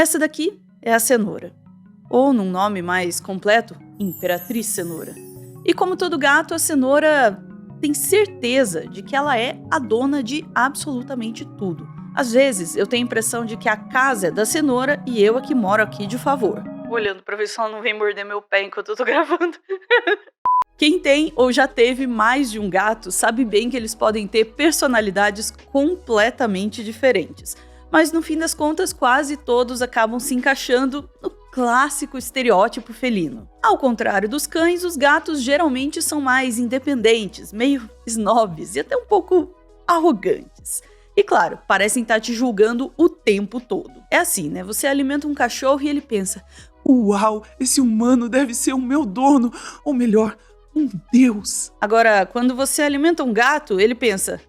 Essa daqui é a cenoura, ou num nome mais completo, Imperatriz Cenoura. E como todo gato, a cenoura tem certeza de que ela é a dona de absolutamente tudo. Às vezes, eu tenho a impressão de que a casa é da cenoura e eu é que moro aqui de favor. Olhando pra ver se ela não vem morder meu pé enquanto eu tô gravando. Quem tem ou já teve mais de um gato sabe bem que eles podem ter personalidades completamente diferentes. Mas no fim das contas, quase todos acabam se encaixando no clássico estereótipo felino. Ao contrário dos cães, os gatos geralmente são mais independentes, meio snobs e até um pouco arrogantes. E claro, parecem estar te julgando o tempo todo. É assim, né? Você alimenta um cachorro e ele pensa: uau, esse humano deve ser o meu dono, ou melhor, um deus. Agora, quando você alimenta um gato, ele pensa: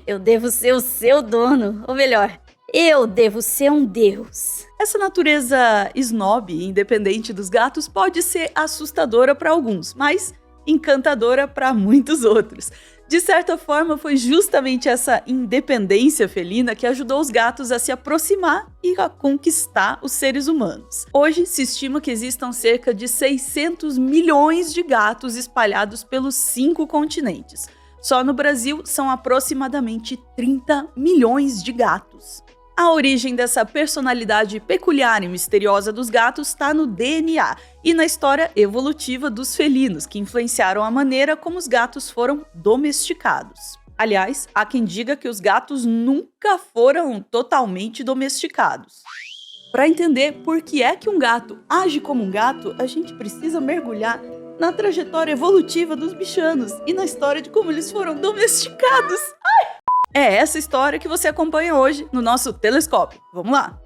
eu devo ser o seu dono, ou melhor, eu devo ser um deus. Essa natureza snob e independente dos gatos pode ser assustadora para alguns, mas encantadora para muitos outros. De certa forma, foi justamente essa independência felina que ajudou os gatos a se aproximar e a conquistar os seres humanos. Hoje, se estima que existam cerca de 600 milhões de gatos espalhados pelos 5 continentes. Só no Brasil, são aproximadamente 30 milhões de gatos. A origem dessa personalidade peculiar e misteriosa dos gatos está no DNA e na história evolutiva dos felinos, que influenciaram a maneira como os gatos foram domesticados. Aliás, há quem diga que os gatos nunca foram totalmente domesticados. Para entender por que é que um gato age como um gato, a gente precisa mergulhar na trajetória evolutiva dos bichanos e na história de como eles foram domesticados. É essa história que você acompanha hoje no nosso telescópio. Vamos lá!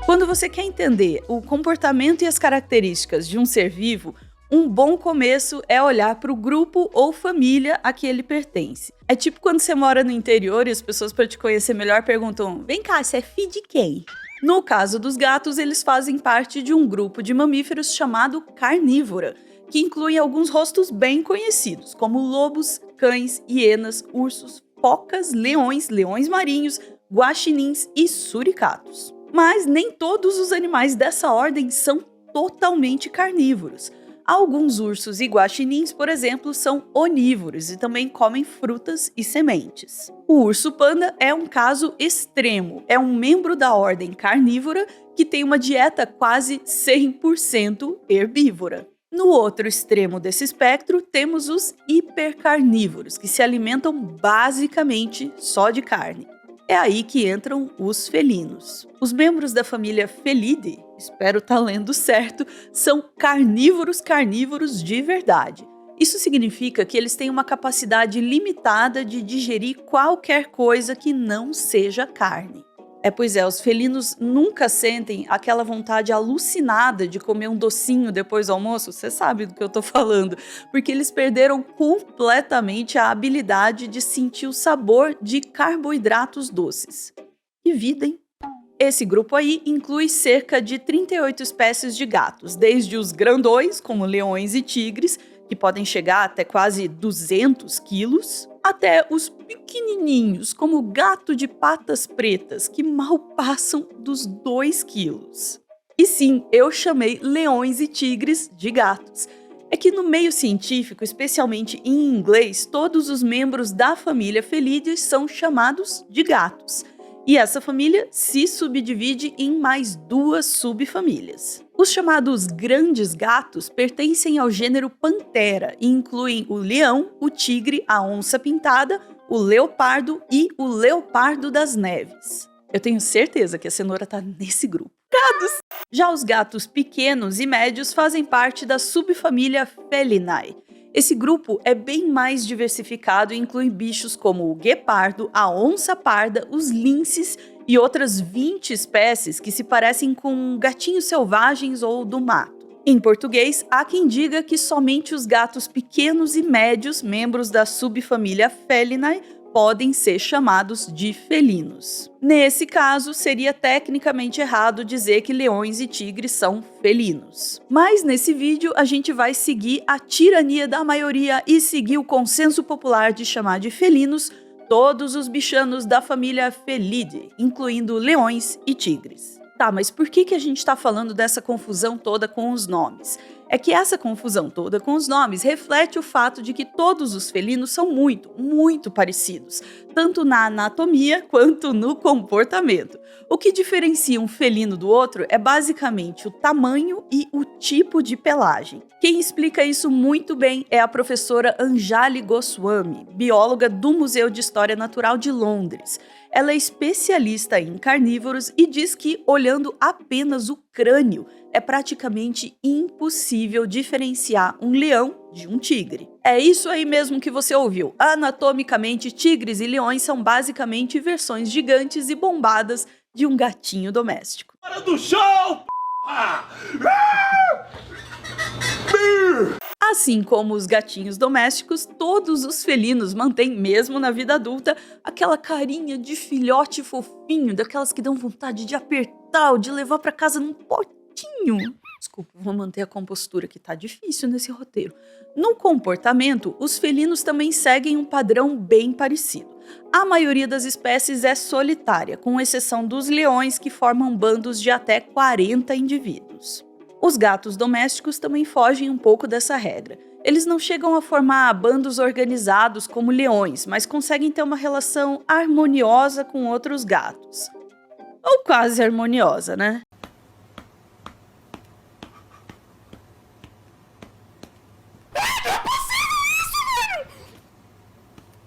Quando você quer entender o comportamento e as características de um ser vivo, um bom começo é olhar para o grupo ou família a que ele pertence. É tipo quando você mora no interior e as pessoas, para te conhecer melhor, perguntam: vem cá, você é filho de quem? No caso dos gatos, eles fazem parte de um grupo de mamíferos chamado carnívora, que inclui alguns rostos bem conhecidos, como lobos, cães, hienas, ursos, focas, leões, leões marinhos, guaxinins e suricatos. Mas nem todos os animais dessa ordem são totalmente carnívoros. Alguns ursos e guaxinins, por exemplo, são onívoros e também comem frutas e sementes. O urso panda é um caso extremo. É um membro da ordem carnívora que tem uma dieta quase 100% herbívora. No outro extremo desse espectro, temos os hipercarnívoros, que se alimentam basicamente só de carne. É aí que entram os felinos. Os membros da família Felidae, espero estar lendo certo, são carnívoros de verdade. Isso significa que eles têm uma capacidade limitada de digerir qualquer coisa que não seja carne. Pois é, os felinos nunca sentem aquela vontade alucinada de comer um docinho depois do almoço, você sabe do que eu tô falando, porque eles perderam completamente a habilidade de sentir o sabor de carboidratos doces. Que vida, hein? Esse grupo aí inclui cerca de 38 espécies de gatos, desde os grandões, como leões e tigres, que podem chegar até quase 200 quilos, até os pequenininhos, como o gato de patas pretas, que mal passam dos 2 quilos. E sim, eu chamei leões e tigres de gatos. É que no meio científico, especialmente em inglês, todos os membros da família Felidae são chamados de gatos. E essa família se subdivide em mais 2 subfamílias. Os chamados grandes gatos pertencem ao gênero Panthera e incluem o leão, o tigre, a onça pintada, o leopardo e o leopardo das neves. Eu tenho certeza que a cenoura tá nesse grupo. Já os gatos pequenos e médios fazem parte da subfamília Felinae. Esse grupo é bem mais diversificado e inclui bichos como o guepardo, a onça parda, os linces e outras 20 espécies que se parecem com gatinhos selvagens ou do mato. Em português, há quem diga que somente os gatos pequenos e médios, membros da subfamília Felinae, podem ser chamados de felinos. Nesse caso, seria tecnicamente errado dizer que leões e tigres são felinos. Mas nesse vídeo a gente vai seguir a tirania da maioria e seguir o consenso popular de chamar de felinos todos os bichanos da família Felidae, incluindo leões e tigres. Tá, mas por que a gente está falando dessa confusão toda com os nomes? É que essa confusão toda com os nomes reflete o fato de que todos os felinos são muito parecidos, tanto na anatomia quanto no comportamento. O que diferencia um felino do outro é basicamente o tamanho e o tipo de pelagem. Quem explica isso muito bem é a professora Anjali Goswami, bióloga do Museu de História Natural de Londres. Ela é especialista em carnívoros e diz que, olhando apenas o crânio, é praticamente impossível diferenciar um leão de um tigre. É isso aí mesmo que você ouviu. Anatomicamente, tigres e leões são basicamente versões gigantes e bombadas de um gatinho doméstico. Hora do show! Assim como os gatinhos domésticos, todos os felinos mantêm, mesmo na vida adulta, aquela carinha de filhote fofinho, daquelas que dão vontade de apertar ou de levar para casa num potinho. Desculpa, vou manter a compostura que tá difícil nesse roteiro. No comportamento, os felinos também seguem um padrão bem parecido. A maioria das espécies é solitária, com exceção dos leões, que formam bandos de até 40 indivíduos. Os gatos domésticos também fogem um pouco dessa regra. Eles não chegam a formar bandos organizados como leões, mas conseguem ter uma relação harmoniosa com outros gatos. Ou quase harmoniosa, né?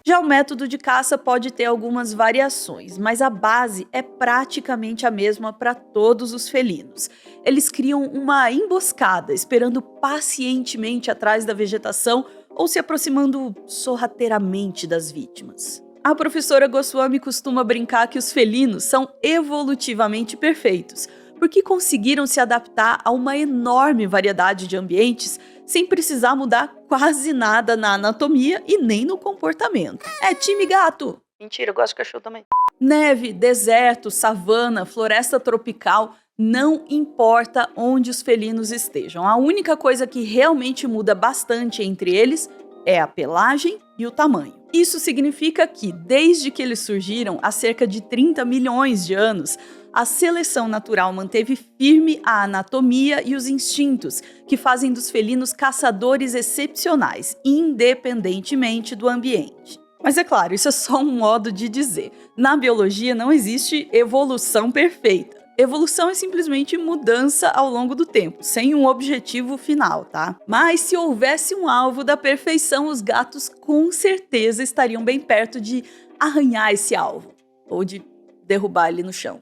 Já o método de caça pode ter algumas variações, mas a base é praticamente a mesma para todos os felinos. Eles criam uma emboscada, esperando pacientemente atrás da vegetação ou se aproximando sorrateiramente das vítimas. A professora Goswami costuma brincar que os felinos são evolutivamente perfeitos, porque conseguiram se adaptar a uma enorme variedade de ambientes sem precisar mudar quase nada na anatomia e nem no comportamento. É time gato! Mentira, eu gosto de cachorro também. Neve, deserto, savana, floresta tropical, não importa onde os felinos estejam. A única coisa que realmente muda bastante entre eles é a pelagem e o tamanho. Isso significa que, desde que eles surgiram há cerca de 30 milhões de anos, a seleção natural manteve firme a anatomia e os instintos, que fazem dos felinos caçadores excepcionais, independentemente do ambiente. Mas é claro, isso é só um modo de dizer. Na biologia não existe evolução perfeita. Evolução é simplesmente mudança ao longo do tempo, sem um objetivo final, tá? Mas se houvesse um alvo da perfeição, os gatos com certeza estariam bem perto de arranhar esse alvo, ou de derrubar ele no chão.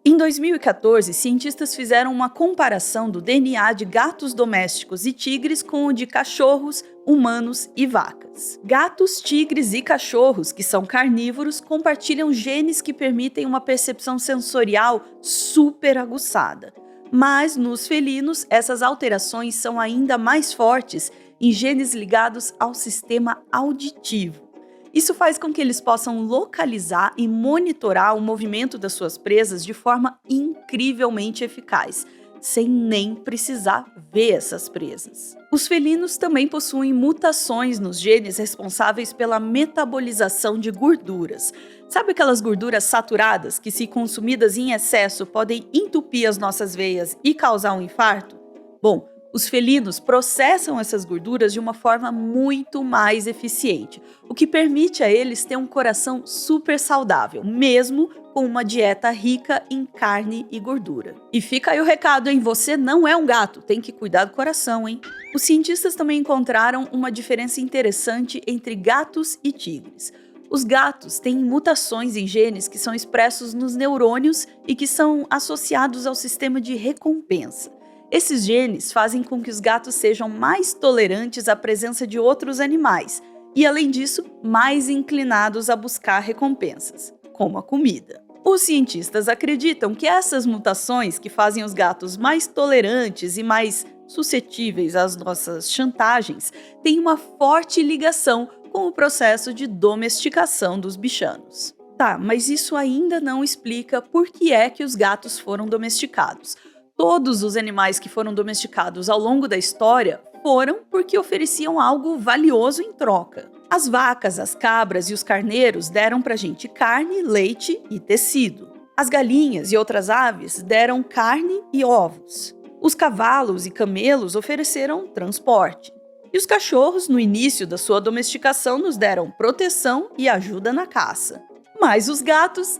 Em 2014, cientistas fizeram uma comparação do DNA de gatos domésticos e tigres com o de cachorros, humanos e vacas. Gatos, tigres e cachorros, que são carnívoros, compartilham genes que permitem uma percepção sensorial super aguçada. Mas nos felinos, essas alterações são ainda mais fortes em genes ligados ao sistema auditivo. Isso faz com que eles possam localizar e monitorar o movimento das suas presas de forma incrivelmente eficaz, sem nem precisar ver essas presas. Os felinos também possuem mutações nos genes responsáveis pela metabolização de gorduras. Sabe aquelas gorduras saturadas que, se consumidas em excesso, podem entupir as nossas veias e causar um infarto? Bom, os felinos processam essas gorduras de uma forma muito mais eficiente, o que permite a eles ter um coração super saudável, mesmo com uma dieta rica em carne e gordura. E fica aí o recado, hein? Você não é um gato, tem que cuidar do coração, hein? Os cientistas também encontraram uma diferença interessante entre gatos e tigres. Os gatos têm mutações em genes que são expressos nos neurônios e que são associados ao sistema de recompensa. Esses genes fazem com que os gatos sejam mais tolerantes à presença de outros animais e, além disso, mais inclinados a buscar recompensas, como a comida. Os cientistas acreditam que essas mutações que fazem os gatos mais tolerantes e mais suscetíveis às nossas chantagens, têm uma forte ligação com o processo de domesticação dos bichanos. Tá, mas isso ainda não explica por que é que os gatos foram domesticados. Todos os animais que foram domesticados ao longo da história foram porque ofereciam algo valioso em troca. As vacas, as cabras e os carneiros deram pra gente carne, leite e tecido. As galinhas e outras aves deram carne e ovos. Os cavalos e camelos ofereceram transporte. E os cachorros, no início da sua domesticação, nos deram proteção e ajuda na caça. Mas os gatos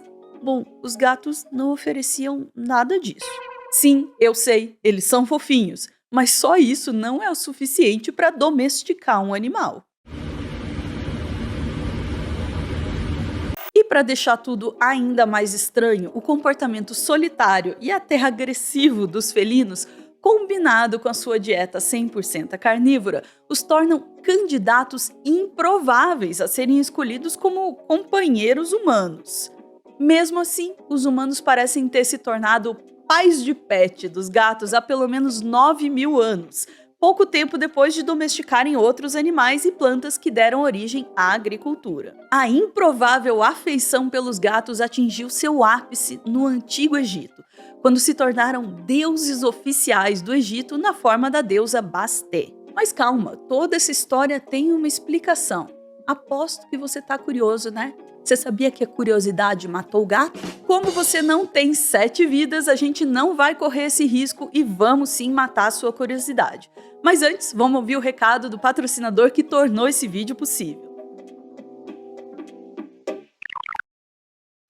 não ofereciam nada disso. Sim, eu sei, eles são fofinhos, mas só isso não é o suficiente para domesticar um animal. E para deixar tudo ainda mais estranho, o comportamento solitário e até agressivo dos felinos, combinado com a sua dieta 100% carnívora, os tornam candidatos improváveis a serem escolhidos como companheiros humanos. Mesmo assim, os humanos parecem ter se tornado pais de pet dos gatos há pelo menos 9.000 anos, pouco tempo depois de domesticarem outros animais e plantas que deram origem à agricultura. A improvável afeição pelos gatos atingiu seu ápice no Antigo Egito, quando se tornaram deuses oficiais do Egito na forma da deusa Bastet. Mas calma, toda essa história tem uma explicação. Aposto que você tá curioso, né? Você sabia que a curiosidade matou o gato? Como você não tem 7 vidas, a gente não vai correr esse risco e vamos sim matar a sua curiosidade. Mas antes, vamos ouvir o recado do patrocinador que tornou esse vídeo possível.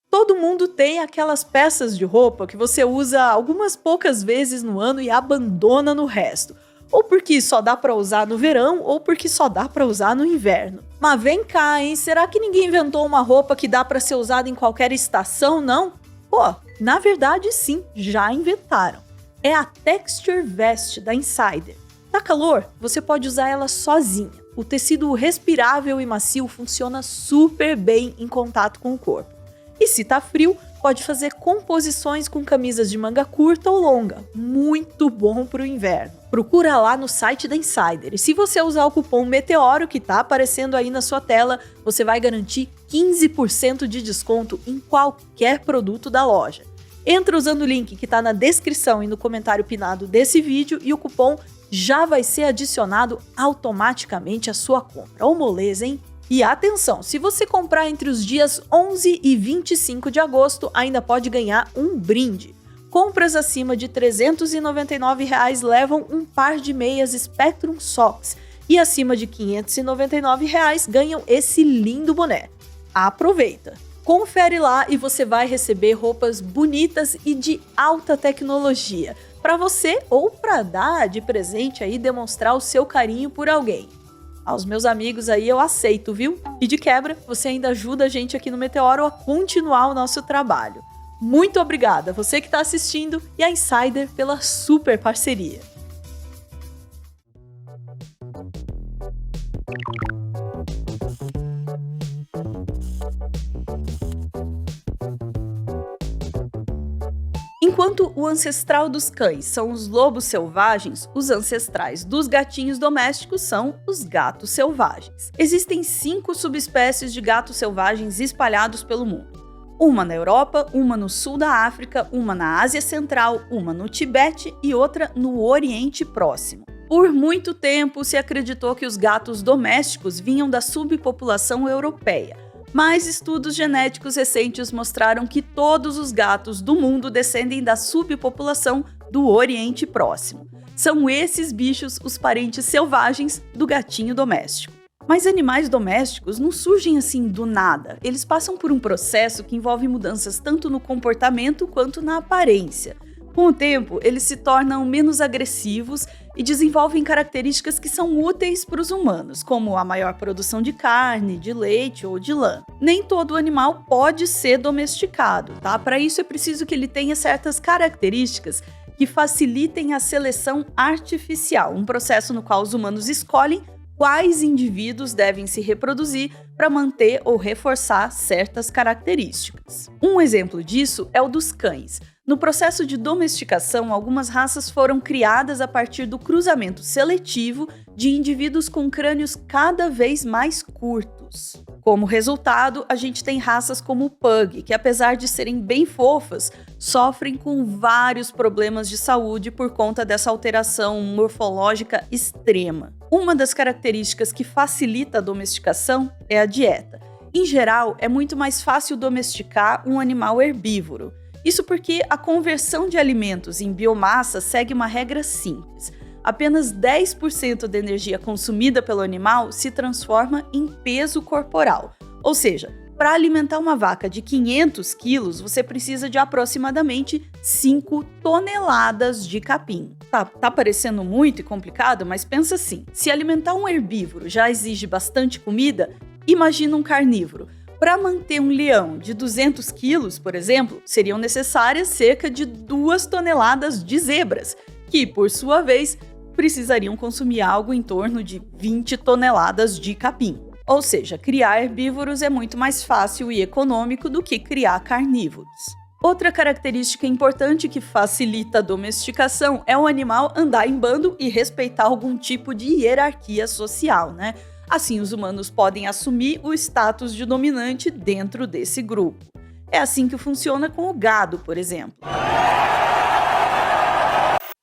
Todo mundo tem aquelas peças de roupa que você usa algumas poucas vezes no ano e abandona no resto. Ou porque só dá pra usar no verão, ou porque só dá pra usar no inverno. Mas vem cá, hein? Será que ninguém inventou uma roupa que dá pra ser usada em qualquer estação, não? Pô, na verdade sim, já inventaram. É a Texture Vest da Insider. Tá calor? Você pode usar ela sozinha. O tecido respirável e macio funciona super bem em contato com o corpo. E se tá frio, pode fazer composições com camisas de manga curta ou longa. Muito bom pro inverno. Procura lá no site da Insider. E se você usar o cupom METEORO, que tá aparecendo aí na sua tela, você vai garantir 15% de desconto em qualquer produto da loja. Entra usando o link que tá na descrição e no comentário pinado desse vídeo e o cupom já vai ser adicionado automaticamente à sua compra. Ô moleza, hein? E atenção, se você comprar entre os dias 11 e 25 de agosto, ainda pode ganhar um brinde. Compras acima de R$ 399 levam um par de meias Spectrum Socks e acima de R$ 599 ganham esse lindo boné. Aproveita! Confere lá e você vai receber roupas bonitas e de alta tecnologia para você ou para dar de presente aí, demonstrar o seu carinho por alguém. Aos meus amigos aí eu aceito, viu? E de quebra, você ainda ajuda a gente aqui no Meteoro a continuar o nosso trabalho. Muito obrigada, você que está assistindo, e a Insider pela super parceria. Enquanto o ancestral dos cães são os lobos selvagens, os ancestrais dos gatinhos domésticos são os gatos selvagens. Existem 5 subespécies de gatos selvagens espalhados pelo mundo. Uma na Europa, uma no sul da África, uma na Ásia Central, uma no Tibete e outra no Oriente Próximo. Por muito tempo se acreditou que os gatos domésticos vinham da subpopulação europeia, mas estudos genéticos recentes mostraram que todos os gatos do mundo descendem da subpopulação do Oriente Próximo. São esses bichos os parentes selvagens do gatinho doméstico. Mas animais domésticos não surgem assim do nada. Eles passam por um processo que envolve mudanças tanto no comportamento quanto na aparência. Com o tempo, eles se tornam menos agressivos e desenvolvem características que são úteis para os humanos, como a maior produção de carne, de leite ou de lã. Nem todo animal pode ser domesticado, tá? Para isso é preciso que ele tenha certas características que facilitem a seleção artificial, um processo no qual os humanos escolhem quais indivíduos devem se reproduzir para manter ou reforçar certas características. Um exemplo disso é o dos cães. No processo de domesticação, algumas raças foram criadas a partir do cruzamento seletivo de indivíduos com crânios cada vez mais curtos. Como resultado, a gente tem raças como o Pug, que apesar de serem bem fofas, sofrem com vários problemas de saúde por conta dessa alteração morfológica extrema. Uma das características que facilita a domesticação é a dieta. Em geral, é muito mais fácil domesticar um animal herbívoro. Isso porque a conversão de alimentos em biomassa segue uma regra simples. Apenas 10% da energia consumida pelo animal se transforma em peso corporal. Ou seja, para alimentar uma vaca de 500 quilos, você precisa de aproximadamente 5 toneladas de capim. Tá parecendo muito e complicado, mas pensa assim, se alimentar um herbívoro já exige bastante comida, imagina um carnívoro. Para manter um leão de 200 quilos, por exemplo, seriam necessárias cerca de 2 toneladas de zebras, que, por sua vez, precisariam consumir algo em torno de 20 toneladas de capim. Ou seja, criar herbívoros é muito mais fácil e econômico do que criar carnívoros. Outra característica importante que facilita a domesticação é o animal andar em bando e respeitar algum tipo de hierarquia social, né? Assim, os humanos podem assumir o status de dominante dentro desse grupo. É assim que funciona com o gado, por exemplo.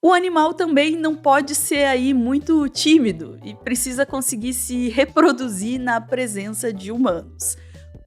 O animal também não pode ser aí muito tímido e precisa conseguir se reproduzir na presença de humanos.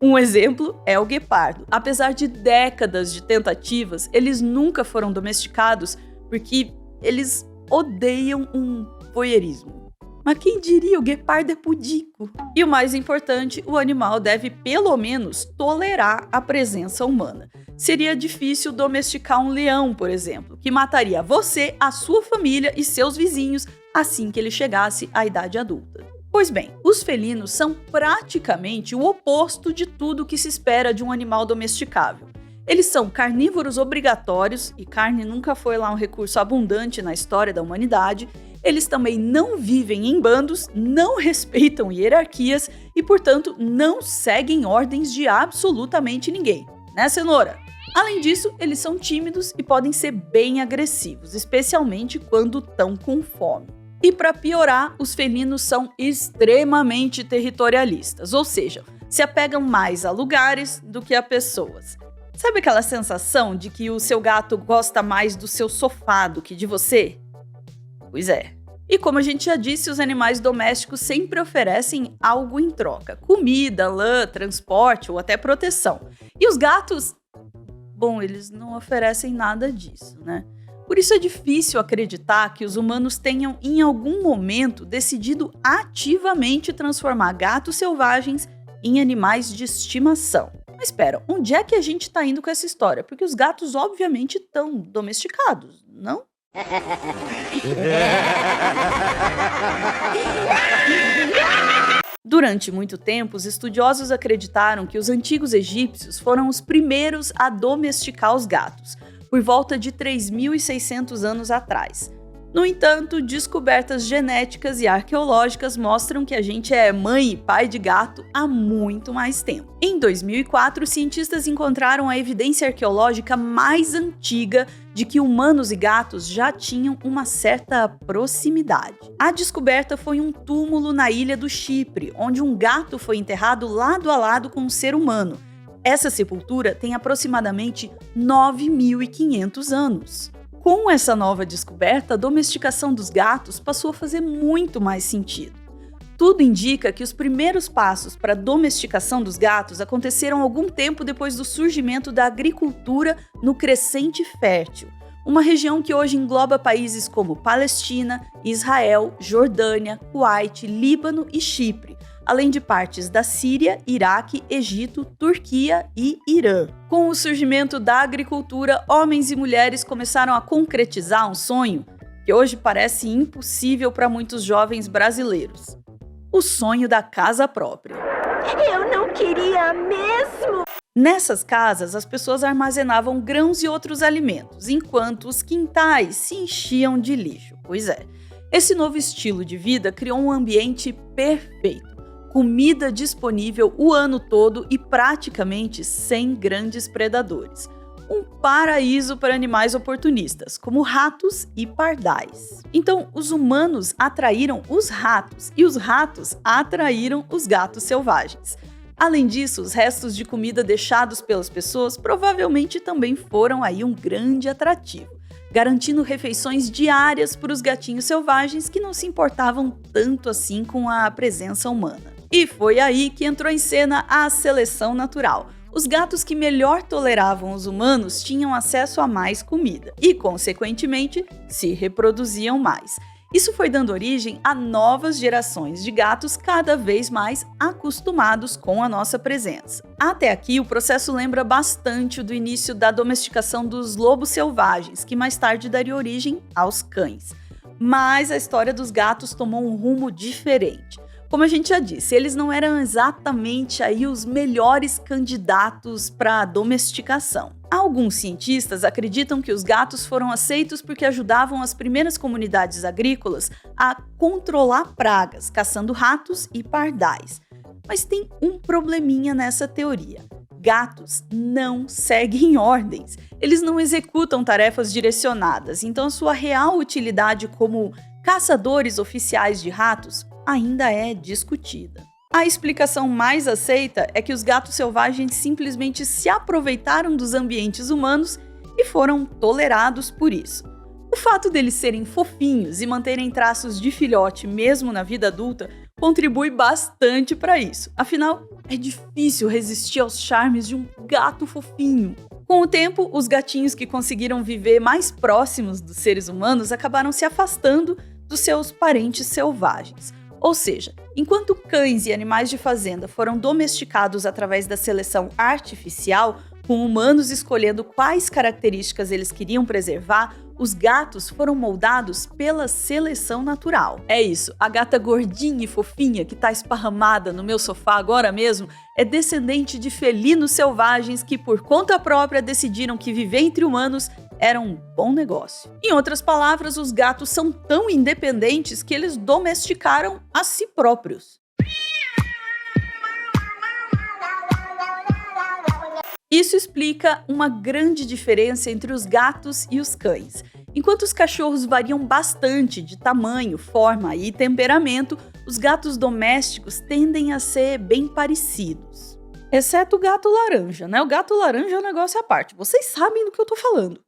Um exemplo é o guepardo. Apesar de décadas de tentativas, eles nunca foram domesticados porque eles odeiam um voyeurismo. Mas quem diria, o guepardo é pudico. E o mais importante, o animal deve pelo menos tolerar a presença humana. Seria difícil domesticar um leão, por exemplo, que mataria você, a sua família e seus vizinhos assim que ele chegasse à idade adulta. Pois bem, os felinos são praticamente o oposto de tudo que se espera de um animal domesticável. Eles são carnívoros obrigatórios, e carne nunca foi lá um recurso abundante na história da humanidade. Eles também não vivem em bandos, não respeitam hierarquias e, portanto, não seguem ordens de absolutamente ninguém. Né, cenoura? Além disso, eles são tímidos e podem ser bem agressivos, especialmente quando estão com fome. E para piorar, os felinos são extremamente territorialistas, ou seja, se apegam mais a lugares do que a pessoas. Sabe aquela sensação de que o seu gato gosta mais do seu sofá do que de você? Pois é. E como a gente já disse, os animais domésticos sempre oferecem algo em troca. Comida, lã, transporte ou até proteção. E os gatos, bom, eles não oferecem nada disso, né? Por isso é difícil acreditar que os humanos tenham, em algum momento, decidido ativamente transformar gatos selvagens em animais de estimação. Mas espera, onde é que a gente está indo com essa história? Porque os gatos, obviamente, estão domesticados, não? Durante muito tempo, os estudiosos acreditaram que os antigos egípcios foram os primeiros a domesticar os gatos, por volta de 3.600 anos atrás. No entanto, descobertas genéticas e arqueológicas mostram que a gente é mãe e pai de gato há muito mais tempo. Em 2004, cientistas encontraram a evidência arqueológica mais antiga de que humanos e gatos já tinham uma certa proximidade. A descoberta foi um túmulo na ilha do Chipre, onde um gato foi enterrado lado a lado com um ser humano. Essa sepultura tem aproximadamente 9.500 anos. Com essa nova descoberta, a domesticação dos gatos passou a fazer muito mais sentido. Tudo indica que os primeiros passos para a domesticação dos gatos aconteceram algum tempo depois do surgimento da agricultura no Crescente Fértil, uma região que hoje engloba países como Palestina, Israel, Jordânia, Kuwait, Líbano e Chipre, além de partes da Síria, Iraque, Egito, Turquia e Irã. Com o surgimento da agricultura, homens e mulheres começaram a concretizar um sonho que hoje parece impossível para muitos jovens brasileiros: o sonho da casa própria. Eu não queria mesmo! Nessas casas, as pessoas armazenavam grãos e outros alimentos, enquanto os quintais se enchiam de lixo. Pois é. Esse novo estilo de vida criou um ambiente perfeito. Comida disponível o ano todo e praticamente sem grandes predadores. Um paraíso para animais oportunistas, como ratos e pardais. Então, os humanos atraíram os ratos e os ratos atraíram os gatos selvagens. Além disso, os restos de comida deixados pelas pessoas provavelmente também foram aí um grande atrativo, garantindo refeições diárias para os gatinhos selvagens que não se importavam tanto assim com a presença humana. E foi aí que entrou em cena a seleção natural. Os gatos que melhor toleravam os humanos tinham acesso a mais comida e, consequentemente, se reproduziam mais. Isso foi dando origem a novas gerações de gatos cada vez mais acostumados com a nossa presença. Até aqui, o processo lembra bastante do início da domesticação dos lobos selvagens, que mais tarde daria origem aos cães. Mas a história dos gatos tomou um rumo diferente. Como a gente já disse, eles não eram exatamente aí os melhores candidatos para a domesticação. Alguns cientistas acreditam que os gatos foram aceitos porque ajudavam as primeiras comunidades agrícolas a controlar pragas, caçando ratos e pardais. Mas tem um probleminha nessa teoria. Gatos não seguem ordens. Eles não executam tarefas direcionadas, então a sua real utilidade como caçadores oficiais de ratos ainda é discutida. A explicação mais aceita é que os gatos selvagens simplesmente se aproveitaram dos ambientes humanos e foram tolerados por isso. O fato deles serem fofinhos e manterem traços de filhote mesmo na vida adulta contribui bastante para isso. Afinal, é difícil resistir aos charmes de um gato fofinho. Com o tempo, os gatinhos que conseguiram viver mais próximos dos seres humanos acabaram se afastando dos seus parentes selvagens. Ou seja, enquanto cães e animais de fazenda foram domesticados através da seleção artificial, com humanos escolhendo quais características eles queriam preservar, os gatos foram moldados pela seleção natural. É isso, a gata gordinha e fofinha que está esparramada no meu sofá agora mesmo é descendente de felinos selvagens que por conta própria decidiram que viver entre humanos era um bom negócio. Em outras palavras, os gatos são tão independentes que eles domesticaram a si próprios. Isso explica uma grande diferença entre os gatos e os cães. Enquanto os cachorros variam bastante de tamanho, forma e temperamento, os gatos domésticos tendem a ser bem parecidos. Exceto o gato laranja, né? O gato laranja é um negócio à parte. Vocês sabem do que eu tô falando.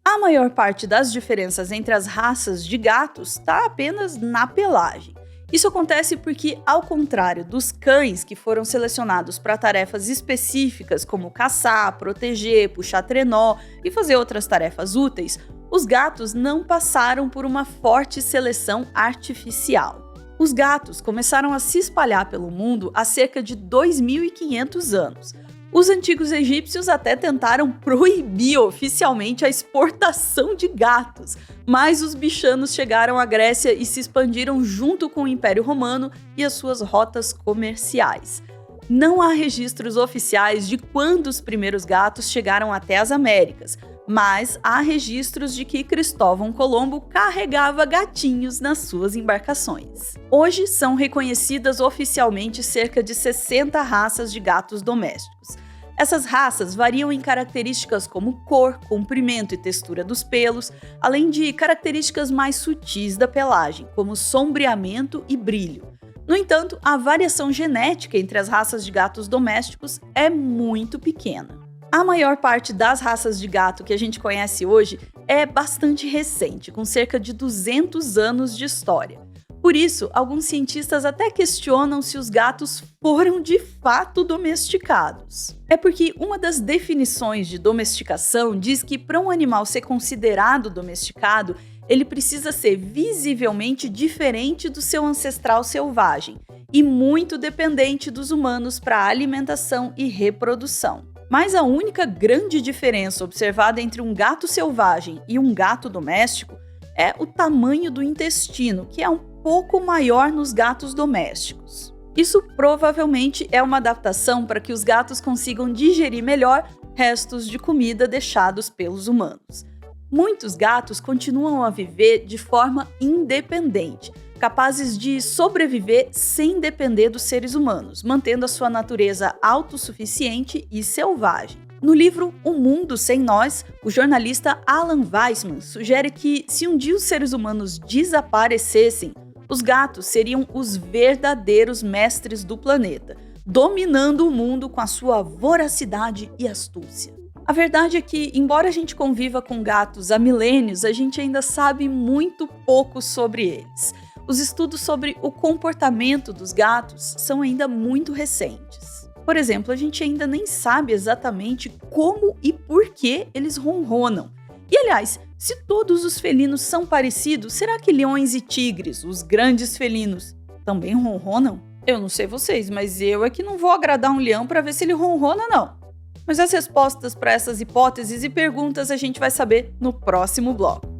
A maior parte das diferenças entre as raças de gatos está apenas na pelagem. Isso acontece porque, ao contrário dos cães que foram selecionados para tarefas específicas como caçar, proteger, puxar trenó e fazer outras tarefas úteis, os gatos não passaram por uma forte seleção artificial. Os gatos começaram a se espalhar pelo mundo há cerca de 2.500 anos. Os antigos egípcios até tentaram proibir oficialmente a exportação de gatos, mas os bichanos chegaram à Grécia e se expandiram junto com o Império Romano e as suas rotas comerciais. Não há registros oficiais de quando os primeiros gatos chegaram até as Américas, mas há registros de que Cristóvão Colombo carregava gatinhos nas suas embarcações. Hoje são reconhecidas oficialmente cerca de 60 raças de gatos domésticos. Essas raças variam em características como cor, comprimento e textura dos pelos, além de características mais sutis da pelagem, como sombreamento e brilho. No entanto, a variação genética entre as raças de gatos domésticos é muito pequena. A maior parte das raças de gato que a gente conhece hoje é bastante recente, com cerca de 200 anos de história. Por isso, alguns cientistas até questionam se os gatos foram de fato domesticados. É porque uma das definições de domesticação diz que para um animal ser considerado domesticado, ele precisa ser visivelmente diferente do seu ancestral selvagem e muito dependente dos humanos para alimentação e reprodução. Mas a única grande diferença observada entre um gato selvagem e um gato doméstico é o tamanho do intestino, que é um pouco maior nos gatos domésticos. Isso provavelmente é uma adaptação para que os gatos consigam digerir melhor restos de comida deixados pelos humanos. Muitos gatos continuam a viver de forma independente, capazes de sobreviver sem depender dos seres humanos, mantendo a sua natureza autossuficiente e selvagem. No livro O Mundo Sem Nós, o jornalista Alan Weissman sugere que, se um dia os seres humanos desaparecessem, os gatos seriam os verdadeiros mestres do planeta, dominando o mundo com a sua voracidade e astúcia. A verdade é que, embora a gente conviva com gatos há milênios, a gente ainda sabe muito pouco sobre eles. Os estudos sobre o comportamento dos gatos são ainda muito recentes. Por exemplo, a gente ainda nem sabe exatamente como e por que eles ronronam. E, aliás, se todos os felinos são parecidos, será que leões e tigres, os grandes felinos, também ronronam? Eu não sei vocês, mas eu é que não vou agradar um leão para ver se ele ronrona, não. Mas as respostas para essas hipóteses e perguntas a gente vai saber no próximo bloco.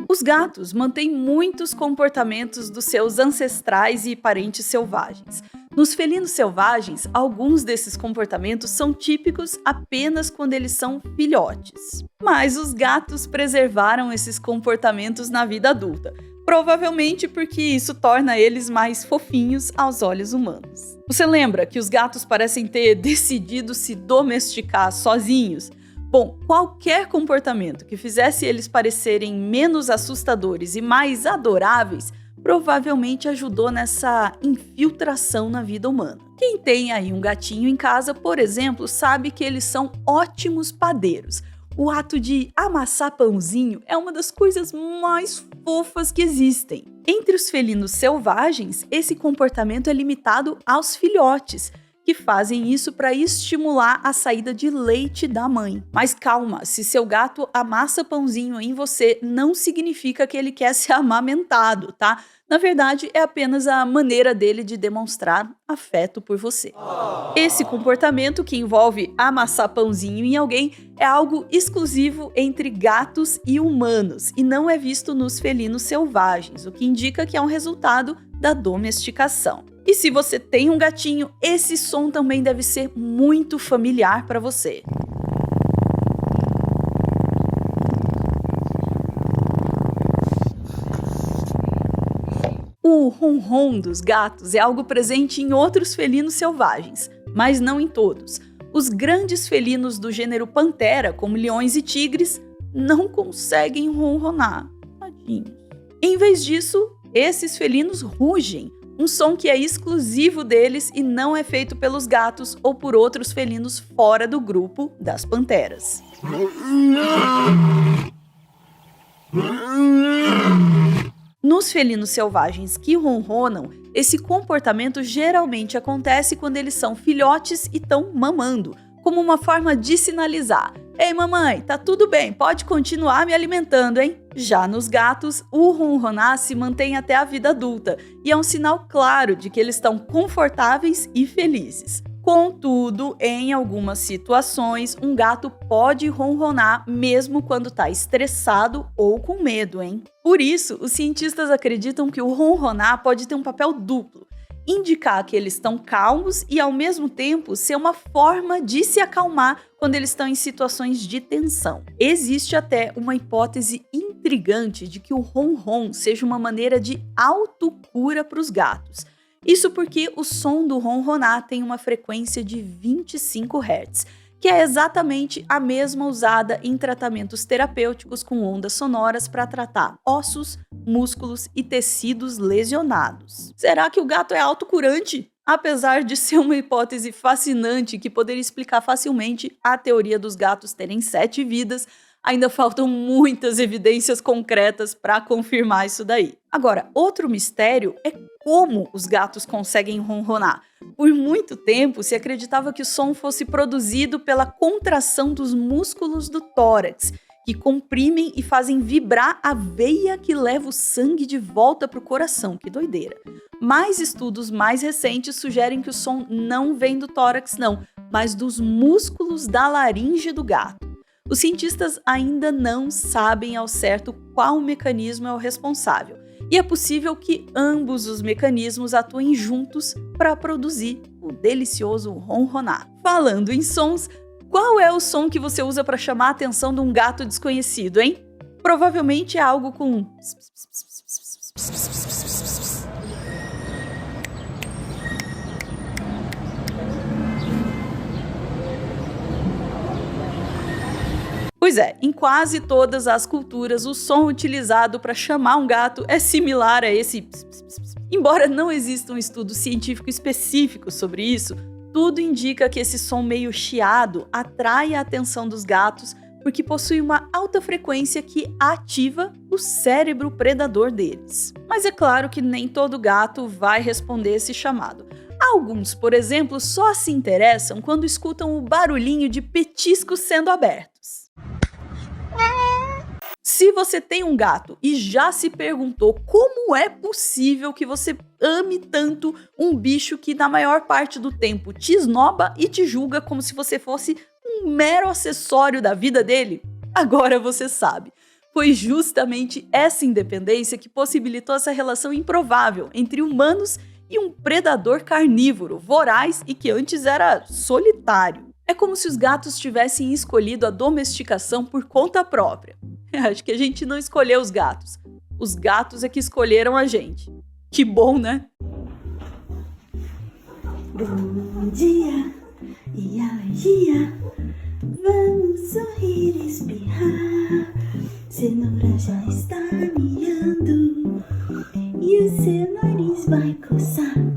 Os gatos mantêm muitos comportamentos dos seus ancestrais e parentes selvagens. Nos felinos selvagens, alguns desses comportamentos são típicos apenas quando eles são filhotes. Mas os gatos preservaram esses comportamentos na vida adulta, provavelmente porque isso torna eles mais fofinhos aos olhos humanos. Você lembra que os gatos parecem ter decidido se domesticar sozinhos? Bom, qualquer comportamento que fizesse eles parecerem menos assustadores e mais adoráveis provavelmente ajudou nessa infiltração na vida humana. Quem tem aí um gatinho em casa, por exemplo, sabe que eles são ótimos padeiros. O ato de amassar pãozinho é uma das coisas mais fofas que existem. Entre os felinos selvagens, esse comportamento é limitado aos filhotes, que fazem isso para estimular a saída de leite da mãe. Mas calma, se seu gato amassa pãozinho em você, não significa que ele quer ser amamentado, tá? Na verdade, é apenas a maneira dele de demonstrar afeto por você. Esse comportamento, que envolve amassar pãozinho em alguém, é algo exclusivo entre gatos e humanos e não é visto nos felinos selvagens, o que indica que é um resultado da domesticação. E se você tem um gatinho, esse som também deve ser muito familiar para você. O ronron dos gatos é algo presente em outros felinos selvagens, mas não em todos. Os grandes felinos do gênero Panthera, como leões e tigres, não conseguem ronronar. Tadinhos. Em vez disso, esses felinos rugem, um som que é exclusivo deles e não é feito pelos gatos ou por outros felinos fora do grupo das panteras. Nos felinos selvagens que ronronam, esse comportamento geralmente acontece quando eles são filhotes e estão mamando, como uma forma de sinalizar: "Ei mamãe, tá tudo bem, pode continuar me alimentando, hein?" Já nos gatos, o ronronar se mantém até a vida adulta e é um sinal claro de que eles estão confortáveis e felizes. Contudo, em algumas situações, um gato pode ronronar mesmo quando está estressado ou com medo, hein? Por isso, os cientistas acreditam que o ronronar pode ter um papel duplo: indicar que eles estão calmos e, ao mesmo tempo, ser uma forma de se acalmar quando eles estão em situações de tensão. Existe até uma hipótese intrigante de que o ronron seja uma maneira de autocura para os gatos. Isso porque o som do ronronar tem uma frequência de 25 Hz, que é exatamente a mesma usada em tratamentos terapêuticos com ondas sonoras para tratar ossos, músculos e tecidos lesionados. Será que o gato é autocurante? Apesar de ser uma hipótese fascinante que poderia explicar facilmente a teoria dos gatos terem 7 vidas, ainda faltam muitas evidências concretas para confirmar isso daí. Agora, outro mistério é como os gatos conseguem ronronar. Por muito tempo, se acreditava que o som fosse produzido pela contração dos músculos do tórax, que comprimem e fazem vibrar a veia que leva o sangue de volta para o coração. Que doideira! Mas estudos mais recentes sugerem que o som não vem do tórax, não, mas dos músculos da laringe do gato. Os cientistas ainda não sabem ao certo qual mecanismo é o responsável, e é possível que ambos os mecanismos atuem juntos para produzir o delicioso ronronar. Falando em sons, qual é o som que você usa para chamar a atenção de um gato desconhecido, hein? Provavelmente é algo com... Pois é, em quase todas as culturas, o som utilizado para chamar um gato é similar a esse... Embora não exista um estudo científico específico sobre isso, tudo indica que esse som meio chiado atrai a atenção dos gatos porque possui uma alta frequência que ativa o cérebro predador deles. Mas é claro que nem todo gato vai responder esse chamado. Alguns, por exemplo, só se interessam quando escutam o barulhinho de petiscos sendo abertos. Se você tem um gato e já se perguntou como é possível que você ame tanto um bicho que na maior parte do tempo te esnoba e te julga como se você fosse um mero acessório da vida dele, agora você sabe. Foi justamente essa independência que possibilitou essa relação improvável entre humanos e um predador carnívoro, voraz e que antes era solitário. É como se os gatos tivessem escolhido a domesticação por conta própria. Acho que a gente não escolheu os gatos é que escolheram a gente. Que bom, né? Bom dia e alergia, vamos sorrir e espirrar. Cenoura já está miando e o seu nariz vai coçar.